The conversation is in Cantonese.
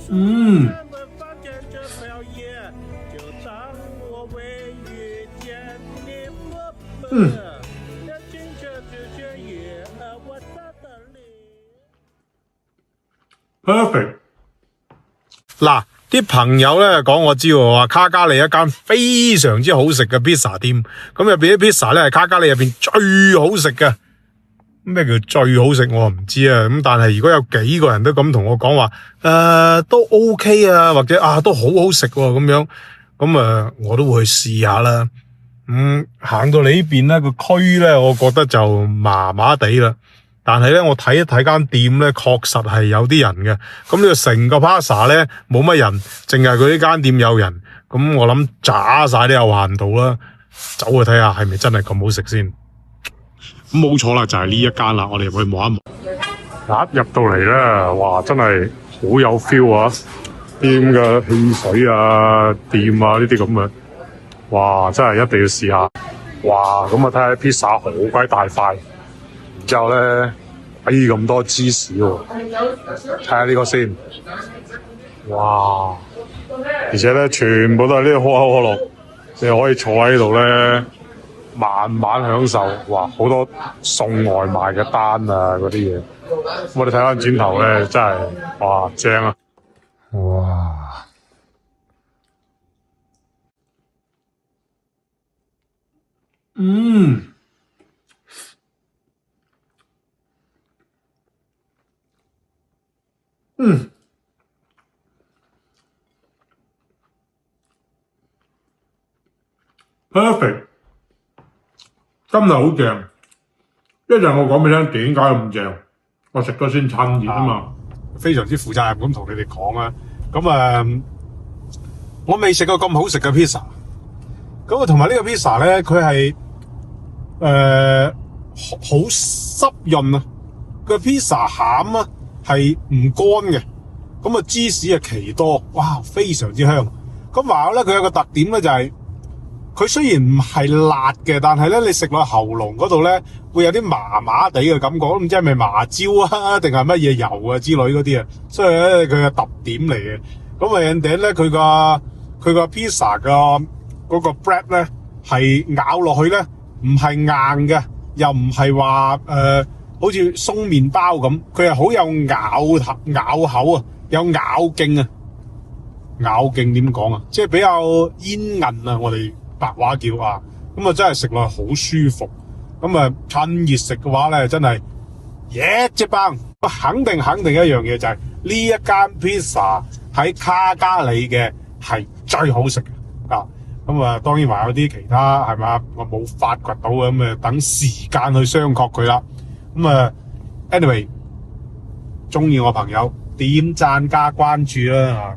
嗯嗯 perfect 嗱，啲朋友咧講我知喎，話卡加利一間非常之好食嘅 pizza 店，咁入邊啲 pizza 咧係卡加利入邊最好食嘅。咩叫最好食我唔知啊，咁但係如果有幾個人都咁同我講話，都 OK 啊，或者都好好食喎咁樣，咁我都會去試下啦。行到嚟呢邊咧個區咧，我覺得就麻麻地啦。但係咧，我睇一睇間店咧，確實係有啲人嘅。咁呢個成個 Plaza 咧冇乜人，淨係佢呢間店有人。咁我諗渣晒啲有限度啦，走去睇下係咪真係咁好食先。咁冇錯啦，就係呢一間啦，我哋入去望一望。一入到嚟咧，哇，真係好有 feel 啊！店嘅汽水啊、店啊呢啲咁嘅，哇，真係一定要試下。哇，咁睇下 pizza 好鬼大塊，然之後咧咁多芝士喎，睇下呢個先。哇！而且咧全部都係呢個可口可樂，你可以坐喺度咧。慢慢享受，哇！好多送外賣嘅單啊，嗰啲嘢。我哋睇翻轉頭咧，真係哇正啊！哇！perfect。真係好正，一陣我講俾你聽點解咁正，我食咗先趁熱啊嘛，非常之負責任咁同你哋講啊。咁我未食過咁好食嘅 pizza， 咁同埋呢個 pizza 咧，佢係好濕潤啊，個 pizza 餡啊係唔乾嘅，咁芝士奇多，哇，非常之香。咁話咧佢有個特點咧就係。佢雖然唔係辣嘅，但係咧你食落喉嚨嗰度咧，會有啲麻麻地嘅感覺，唔知係咪麻椒啊，定係乜嘢油啊之類嗰啲啊，所以咧佢嘅特點嚟嘅。咁人哋咧佢個 pizza 嘅嗰個 bread 咧係咬落去咧唔係硬嘅，又唔係話好似鬆麵包咁，佢係好有咬口啊，有咬勁啊，咬勁點講啊？即係比較煙韌啊，我哋。白話叫啊，咁真係食落好舒服，咁趁熱食嘅話咧，真係一隻棒。肯定一樣嘢就係呢一間 pizza 喺卡加里嘅係最好食嘅啊！咁當然還有啲其他係嘛，我冇發掘到嘅，咁等時間去商榷佢啦。咁anyway，中意我朋友點讚加關注啦。